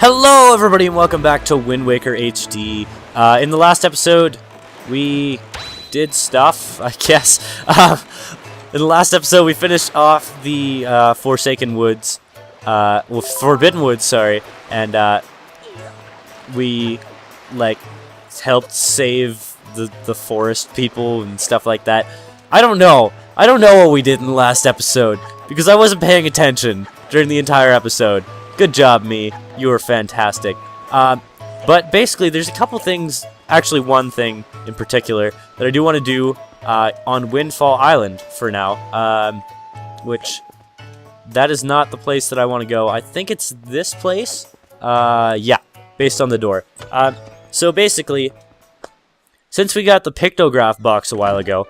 Hello everybody and welcome back to Wind Waker HD. In the last episode, we did stuff, I guess. In the last episode, we finished off the Forsaken Woods, well, Forbidden Woods, sorry, and we, like, helped save the forest people and stuff like that. I don't know what we did in the last episode, because I wasn't paying attention during the entire episode. Good job, me. You were fantastic. But basically, there's a couple things, actually one thing in particular, that I do want to do on Windfall Island for now, which that is not the place that I want to go. I think it's this place. Yeah, based on the door. So basically, since we got the pictograph box a while ago,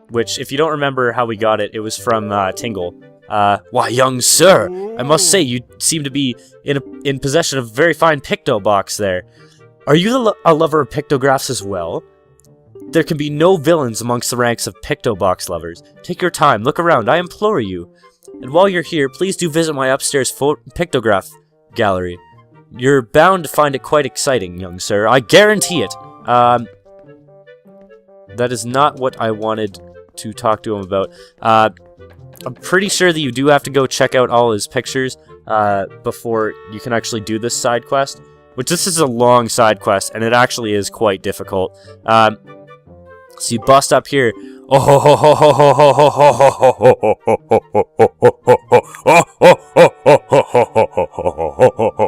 which, if you don't remember how we got it, it was from Tingle. Why, young sir, I must say you seem to be in possession of a very fine picto box there. Are you a lover of pictographs as well? There can be no villains amongst the ranks of picto box lovers. Take your time, look around, I implore you. And while you're here, please do visit my upstairs pictograph gallery. You're bound to find it quite exciting, young sir. I guarantee it. That is not what I wanted to talk to him about. I'm pretty sure that you do have to go check out all his pictures before you can actually do this side quest. Which, this is a long side quest, and it actually is quite difficult. So you bust up here.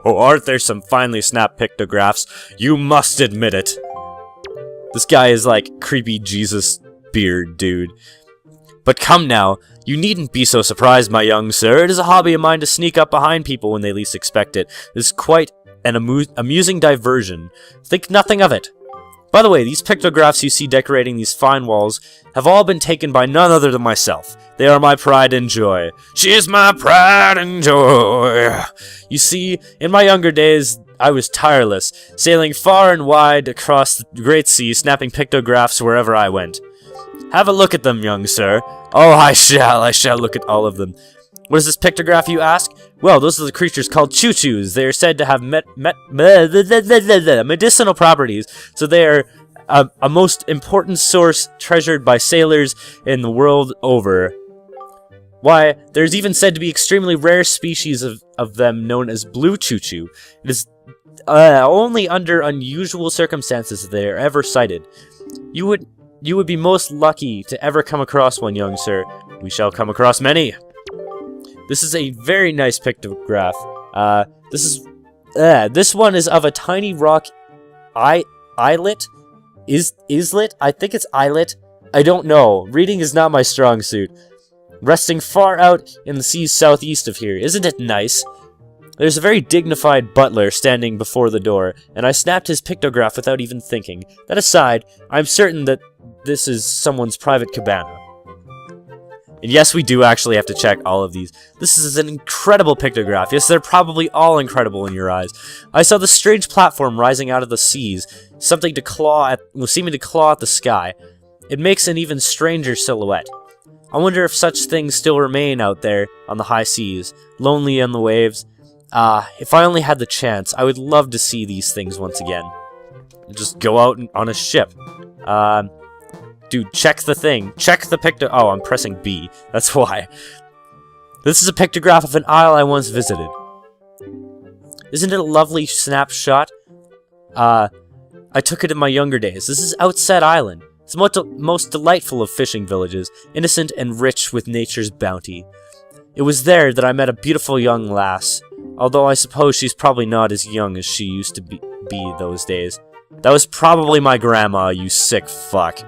Aren't there some finely snapped pictographs? You must admit it. This guy is like creepy Jesus beard dude. But come now, you needn't be so surprised, my young sir. It is a hobby of mine to sneak up behind people when they least expect it. It is quite an amusing diversion. Think nothing of it. By the way, these pictographs you see decorating these fine walls have all been taken by none other than myself. They are my pride and joy. She is my pride and joy. You see, in my younger days, I was tireless, sailing far and wide across the great sea, snapping pictographs wherever I went. Have a look at them, young sir. Oh, I shall look at all of them. What is this pictograph, you ask? Well, those are the creatures called choo-choos. They are said to have medicinal properties, so they are a most important source treasured by sailors in the world over. Why, there's even said to be extremely rare species of them known as blue choo-choo. It is only under unusual circumstances that they are ever sighted. You would be most lucky to ever come across one, young sir. We shall come across many. This is a very nice pictograph. This one is of a tiny rock islet? Islet? I think it's islet. I don't know. Reading is not my strong suit. Resting far out in the seas southeast of here. Isn't it nice? There's a very dignified butler standing before the door, and I snapped his pictograph without even thinking. That aside, I'm certain that this is someone's private cabana. And yes, we do actually have to check all of these. This is an incredible pictograph. Yes, they're probably all incredible in your eyes. I saw this strange platform rising out of the seas, something to claw at, seeming to claw at the sky. It makes an even stranger silhouette. I wonder if such things still remain out there on the high seas, lonely on the waves. If I only had the chance, I would love to see these things once again. Just go out on a ship. Dude, check the thing. Check the picto- Oh, I'm pressing B. That's why. This is a pictograph of an isle I once visited. Isn't it a lovely snapshot? I took it in my younger days. This is Outset Island. It's the most delightful of fishing villages, innocent and rich with nature's bounty. It was there that I met a beautiful young lass, although I suppose she's probably not as young as she used to be those days. That was probably my grandma, you sick fuck.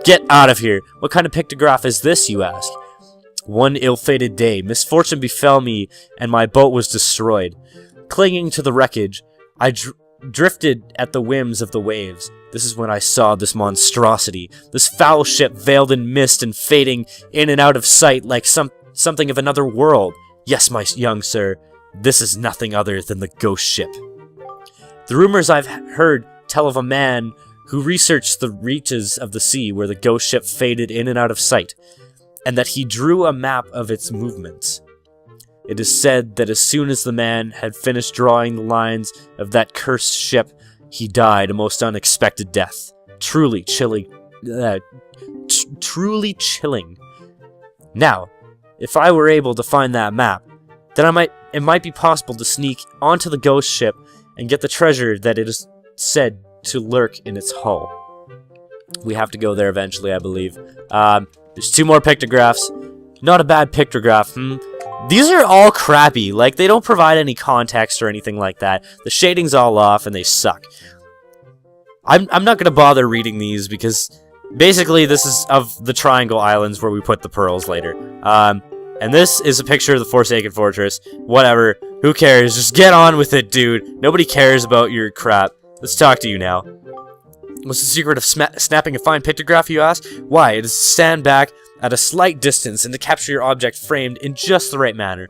Get out of here! What kind of pictograph is this, you ask? One ill-fated day, misfortune befell me, and my boat was destroyed. Clinging to the wreckage, I drifted at the whims of the waves. This is when I saw this monstrosity, this foul ship veiled in mist and fading in and out of sight like something of another world. Yes, my young sir, this is nothing other than the ghost ship. The rumors I've heard tell of a man who researched the reaches of the sea where the ghost ship faded in and out of sight, and that he drew a map of its movements. It is said that as soon as the man had finished drawing the lines of that cursed ship, he died a most unexpected death. Truly chilling. Truly chilling. Now, if I were able to find that map, then it might be possible to sneak onto the ghost ship and get the treasure that it is said to lurk in its hull. We have to go there eventually, I believe. There's 2 more pictographs. Not a bad pictograph, These are all crappy. Like, they don't provide any context or anything like that. The shading's all off, and they suck. I'm not going to bother reading these, because basically this is of the Triangle Islands where we put the pearls later. And this is a picture of the Forsaken Fortress. Whatever. Who cares? Just get on with it, dude. Nobody cares about your crap. Let's talk to you now. What's the secret of snapping a fine pictograph, you ask? Why, it is to stand back at a slight distance and to capture your object framed in just the right manner.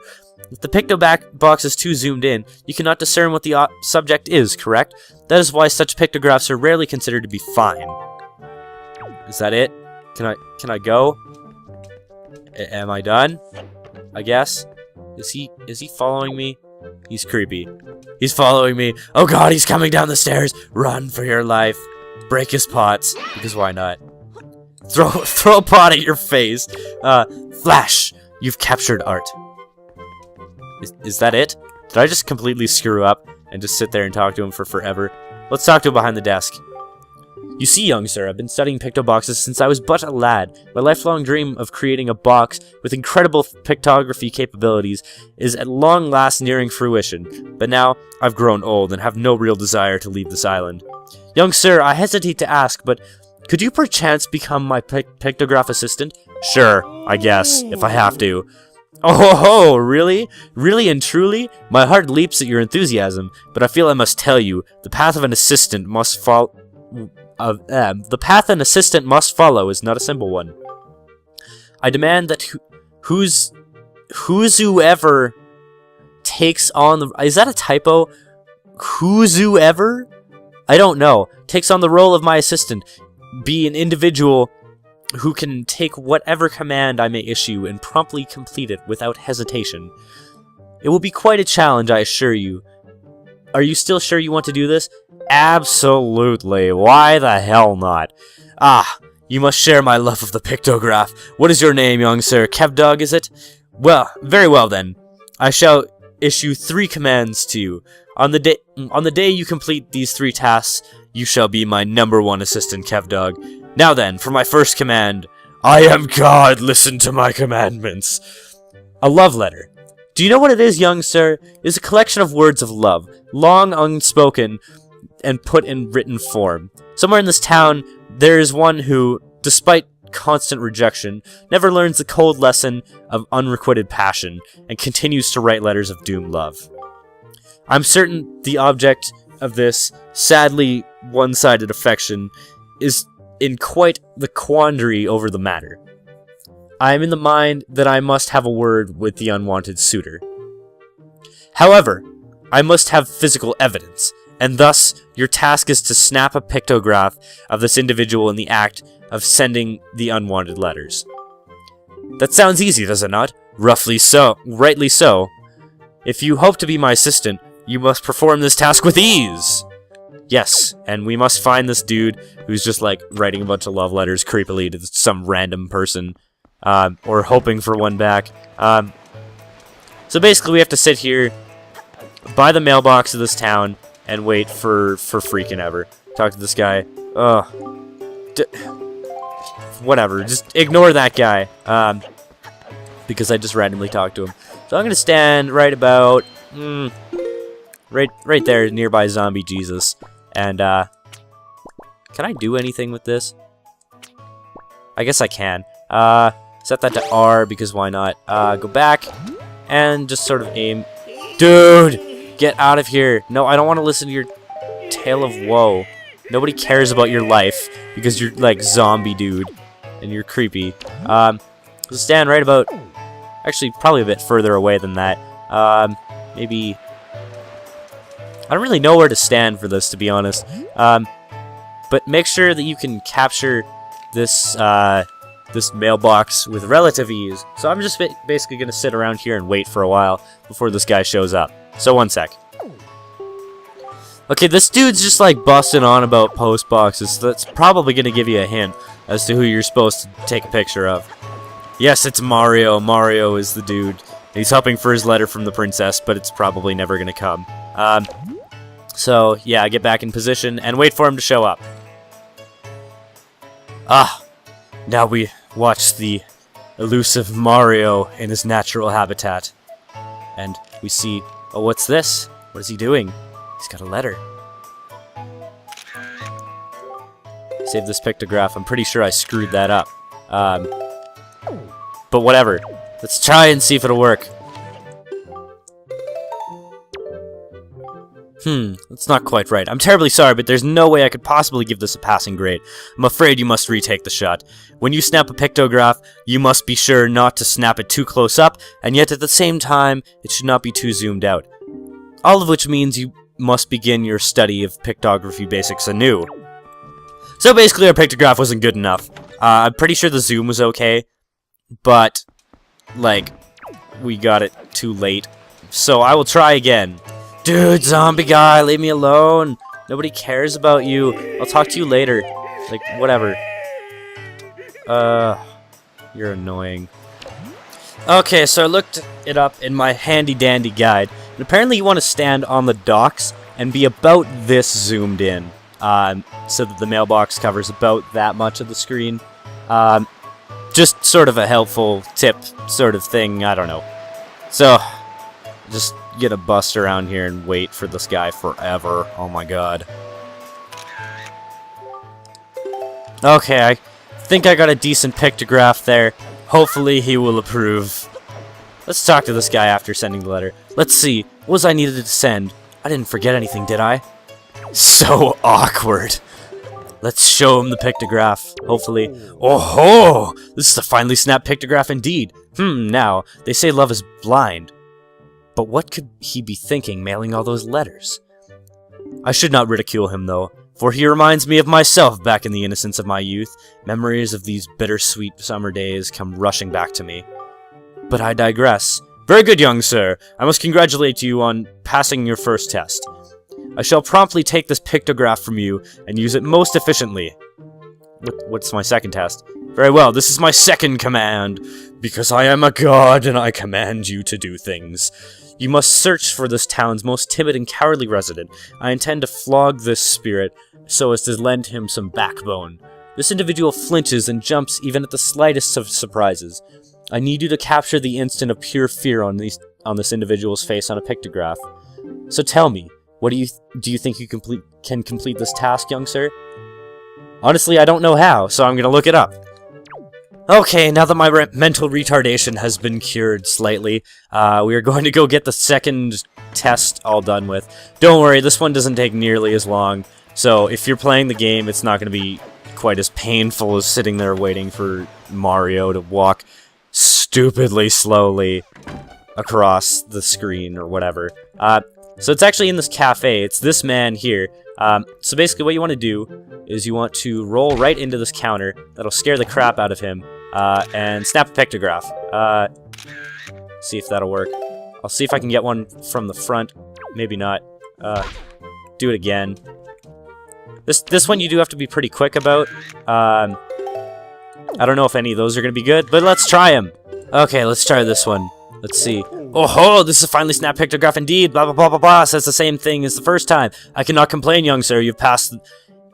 If the pictoback box is too zoomed in, you cannot discern what the subject is, correct? That is why such pictographs are rarely considered to be fine. Is that it? Can I go? Am I done? I guess. Is he following me? He's creepy. He's following me. Oh god, he's coming down the stairs. Run for your life. Break his pots, because why not? Throw a pot at your face. Flash! You've captured art. Is that it? Did I just completely screw up and just sit there and talk to him for forever? Let's talk to him behind the desk. You see, young sir, I've been studying pictoboxes since I was but a lad. My lifelong dream of creating a box with incredible pictography capabilities is at long last nearing fruition, but now I've grown old and have no real desire to leave this island. Young sir, I hesitate to ask, but could you perchance become my pictograph assistant? Sure, I guess, if I have to. Oh, really? Really and truly? My heart leaps at your enthusiasm, but I feel I must tell you, the path an assistant must follow is not a simple one. I demand that whosoever takes on the... Is that a typo? Whosoever? I don't know. Takes on the role of my assistant. Be an individual who can take whatever command I may issue and promptly complete it without hesitation. It will be quite a challenge, I assure you. Are you still sure you want to do this? Absolutely. Why the hell not? Ah, you must share my love of the pictograph. What is your name, young sir? Kevdog, is it? Well, very well then. I shall issue 3 commands to you. On the day you complete these 3 tasks, you shall be my #1 assistant, Kevdog. Now then, for my first command. I am God, listen to my commandments. A love letter. Do you know what it is, young sir? It is a collection of words of love, long unspoken and put in written form. Somewhere in this town, there is one who, despite constant rejection, never learns the cold lesson of unrequited passion, and continues to write letters of doomed love. I'm certain the object of this, sadly one-sided affection is in quite the quandary over the matter. I am in the mind that I must have a word with the unwanted suitor. However, I must have physical evidence, and thus your task is to snap a pictograph of this individual in the act of sending the unwanted letters. That sounds easy, does it not? Roughly so, rightly so. If you hope to be my assistant, you must perform this task with ease! Yes, and we must find this dude who's just, like, writing a bunch of love letters creepily to some random person, or hoping for one back. So basically we have to sit here by the mailbox of this town and wait for freaking ever. Talk to this guy. Ugh. Whatever, just ignore that guy, because I just randomly talked to him. So I'm gonna stand right about, right there, nearby Zombie Jesus, and, can I do anything with this? I guess I can. Set that to R, because why not? Go back, and just sort of aim. Dude! Get out of here! No, I don't want to listen to your tale of woe. Nobody cares about your life, because you're, like, zombie dude, and you're creepy. So stand right about, actually, probably a bit further away than that. Maybe, I don't really know where to stand for this, to be honest. But make sure that you can capture this, this mailbox with relative ease. So I'm just basically going to sit around here and wait for a while before this guy shows up. So one sec. Okay, this dude's just like busting on about post boxes, so that's probably going to give you a hint as to who you're supposed to take a picture of. Yes, it's Mario. Mario is the dude. He's hoping for his letter from the princess, but it's probably never going to come. So, yeah, get back in position and wait for him to show up. Ah, now we watch the elusive Mario in his natural habitat. And we see, oh, what's this? What is he doing? He's got a letter. Save this pictograph. I'm pretty sure I screwed that up. But whatever. Let's try and see if it'll work. That's not quite right. I'm terribly sorry, but there's no way I could possibly give this a passing grade. I'm afraid you must retake the shot. When you snap a pictograph, you must be sure not to snap it too close up, and yet at the same time, it should not be too zoomed out. All of which means you must begin your study of pictography basics anew. So basically our pictograph wasn't good enough. I'm pretty sure the zoom was okay, but, like, we got it too late. So I will try again. Dude, zombie guy, leave me alone. Nobody cares about you. I'll talk to you later. Like, whatever. You're annoying. Okay, so I looked it up in my handy-dandy guide, and apparently you want to stand on the docks and be about this zoomed in, so that the mailbox covers about that much of the screen. Just sort of a helpful tip sort of thing, I don't know. So, just gonna bust around here and wait for this guy forever. Oh my god. Okay, I think I got a decent pictograph there. Hopefully he will approve. Let's talk to this guy after sending the letter. Let's see, what was I needed to send? I didn't forget anything, did I? So awkward. Let's show him the pictograph, hopefully. Oh-ho! This is a finely snapped pictograph indeed. Now, they say love is blind. But what could he be thinking mailing all those letters? I should not ridicule him, though, for he reminds me of myself back in the innocence of my youth. Memories of these bittersweet summer days come rushing back to me. But I digress. Very good, young sir. I must congratulate you on passing your first test. I shall promptly take this pictograph from you and use it most efficiently. What's my second test? Very well, this is my second command. Because I am a god and I command you to do things. You must search for this town's most timid and cowardly resident. I intend to flog this spirit so as to lend him some backbone. This individual flinches and jumps even at the slightest of surprises. I need you to capture the instant of pure fear on this individual's face on a pictograph. So tell me, what do you think you can complete this task, young sir? Honestly, I don't know how, so I'm gonna look it up. Okay, now that my mental retardation has been cured slightly, we are going to go get the second test all done with. Don't worry, this one doesn't take nearly as long, so if you're playing the game, it's not going to be quite as painful as sitting there waiting for Mario to walk stupidly slowly across the screen or whatever. So it's actually in this cafe. It's this man here. So basically what you want to do is you want to roll right into this counter. That'll scare the crap out of him. And snap a pictograph. See if that'll work. I'll see if I can get one from the front. Maybe not. Do it again. This one you do have to be pretty quick about. I don't know if any of those are going to be good, but let's try them. Okay, let's try this one. Let's see. Oh-ho, this is a finely snapped pictograph indeed. Blah, blah, blah, blah, blah. Says the same thing as the first time. I cannot complain, young sir. You've passed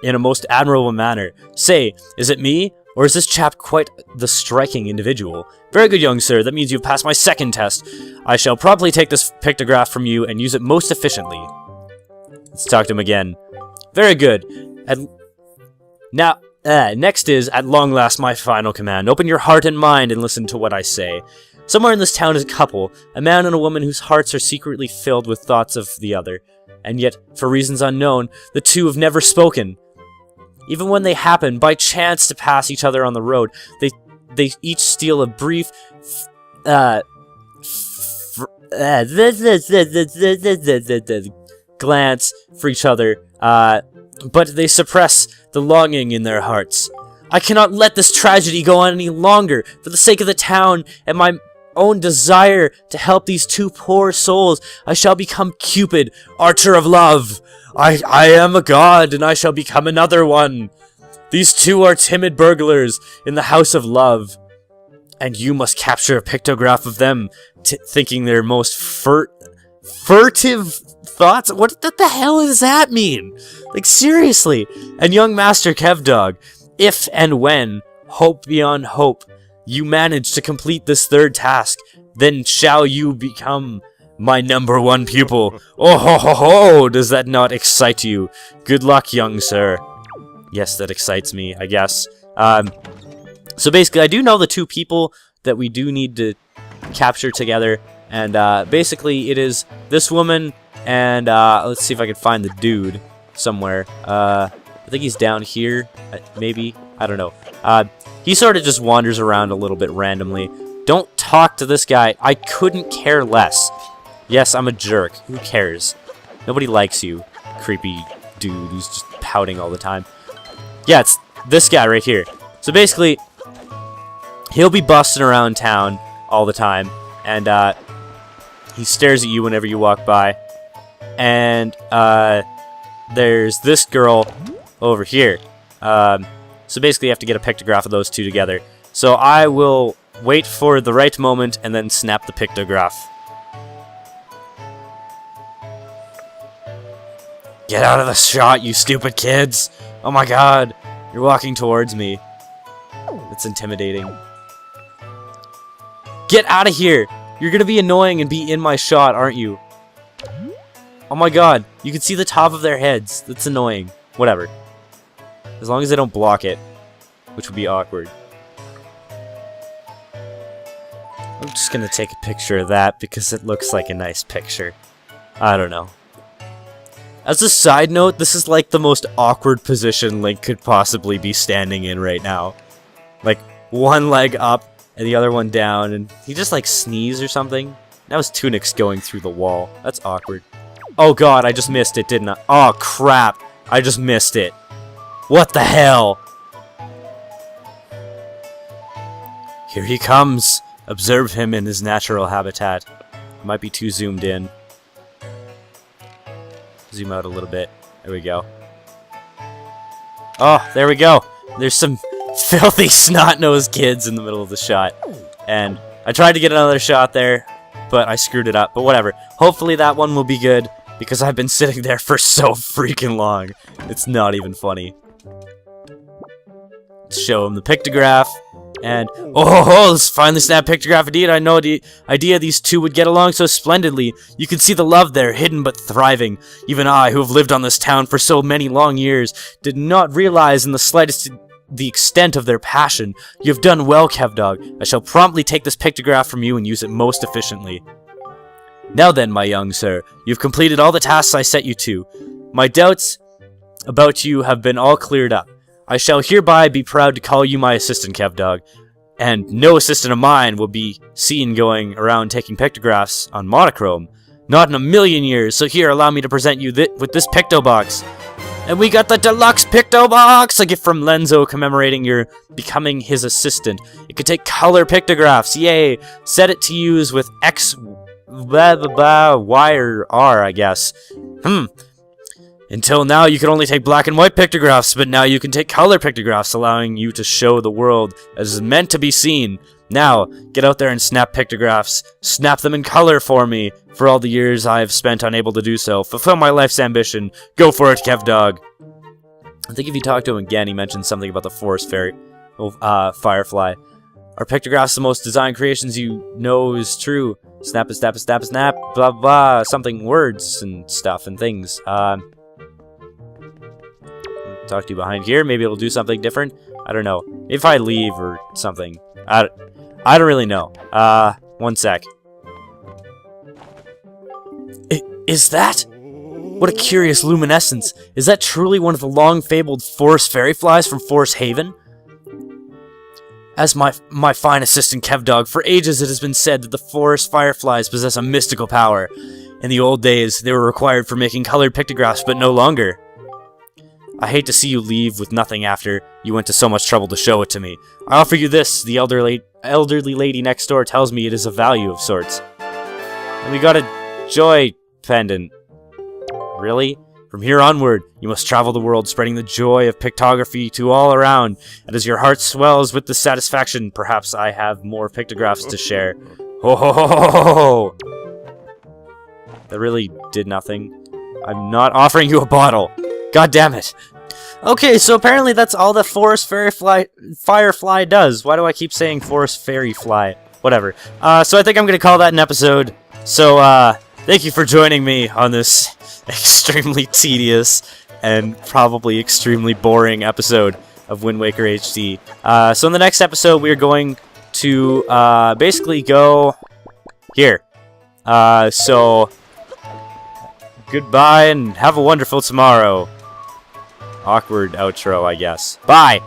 in a most admirable manner. Say, is it me, or is this chap quite the striking individual? Very good, young sir. That means you've passed my second test. I shall promptly take this pictograph from you and use it most efficiently. Let's talk to him again. Very good. Next is, at long last, my final command. Open your heart and mind and listen to what I say. Somewhere in this town is a couple, a man and a woman whose hearts are secretly filled with thoughts of the other. And yet, for reasons unknown, the two have never spoken. Even when they happen, by chance, to pass each other on the road, they each steal a brief glance for each other, but they suppress the longing in their hearts. I cannot let this tragedy go on any longer. For the sake of the town and my own desire to help these two poor souls, I shall become Cupid, Archer of Love. I am a god, and I shall become another one. These two are timid burglars in the house of love, and you must capture a pictograph of them, thinking their most furtive thoughts. What the hell does that mean? Like, seriously. And young Master Kevdog, if and when, hope beyond hope, you manage to complete this third task, then shall you become my #1 pupil. Oh ho ho ho! Does that not excite you? Good luck, young sir. Yes, that excites me, I guess. So basically, I do know the two people that we do need to capture together, and basically it is this woman and let's see if I can find the dude somewhere. I think he's down here, maybe. I don't know. He sort of just wanders around a little bit randomly. Don't talk to this guy. I couldn't care less. Yes, I'm a jerk. Who cares? Nobody likes you, creepy dude who's just pouting all the time. Yeah, it's this guy right here. So basically, he'll be busting around town all the time, and he stares at you whenever you walk by. And there's this girl over here. So basically, you have to get a pictograph of those two together. So I will wait for the right moment and then snap the pictograph. Get out of the shot, you stupid kids! Oh my god, you're walking towards me. It's intimidating. Get out of here! You're gonna be annoying and be in my shot, aren't you? Oh my god, you can see the top of their heads. That's annoying. Whatever. As long as they don't block it, which would be awkward. I'm just gonna take a picture of that because it looks like a nice picture. I don't know. As a side note, this is like the most awkward position Link could possibly be standing in right now. Like, one leg up and the other one down, and he just like sneezed or something. Now his tunic's going through the wall. That's awkward. Oh god, I just missed it, didn't I? Oh crap, I just missed it. What the hell? Here he comes. Observe him in his natural habitat. Might be too zoomed in. Zoom out a little bit. There we go. Oh, there we go. There's some filthy snot-nosed kids in the middle of the shot. And I tried to get another shot there, but I screwed it up. But whatever. Hopefully that one will be good, because I've been sitting there for so freaking long. It's not even funny. Show him the pictograph. And, oh, let's finally snap pictograph indeed. I know the idea these two would get along so splendidly. You can see the love there, hidden but thriving. Even I, who have lived on this town for so many long years, did not realize in the slightest the extent of their passion. You have done well, Kevdog. I shall promptly take this pictograph from you and use it most efficiently. Now then, my young sir, you've completed all the tasks I set you to. My doubts about you have been all cleared up. I shall hereby be proud to call you my assistant, Kevdog, and no assistant of mine will be seen going around taking pictographs on monochrome. Not in a million years, so here, allow me to present you with this picto box. And we got the deluxe picto box, a gift from Lenzo commemorating your becoming his assistant. It could take color pictographs, yay! Set it to use with X, blah, blah, blah, Y, or R, I guess. Until now, you could only take black and white pictographs, but now you can take color pictographs, allowing you to show the world as is meant to be seen. Now, get out there and snap pictographs. Snap them in color for me, for all the years I have spent unable to do so. Fulfill my life's ambition. Go for it, Kevdog. I think if you talk to him again, he mentioned something about the forest fairy, firefly. Are pictographs the most designed creations you know is true? Snap a snap a snap a snap, blah blah, something, words and stuff and things. Talk to you behind here. Maybe it'll do something different. I don't know. If I leave or something. I don't really know. One sec. Is that? What a curious luminescence. Is that truly one of the long-fabled forest fairy flies from Forest Haven? As my fine assistant Kevdog, for ages it has been said that the forest fireflies possess a mystical power. In the old days, they were required for making colored pictographs, but no longer. I hate to see you leave with nothing after. you went to so much trouble to show it to me. I offer you this. The elderly lady next door tells me it is of value of sorts. And we got a joy pendant. Really? From here onward, you must travel the world, spreading the joy of pictography to all around. And as your heart swells with the satisfaction, perhaps I have more pictographs to share. Ho ho ho ho ho ho! That really did nothing. I'm not offering you a bottle. God damn it. Okay, so apparently that's all the forest firefly does. Why do I keep saying forest fairy fly? Whatever. So I think I'm gonna call that an episode. So, thank you for joining me on this extremely tedious and probably extremely boring episode of Wind Waker HD. So in the next episode, we're going to, basically go here. So, goodbye and have a wonderful tomorrow. Awkward outro, I guess. Bye!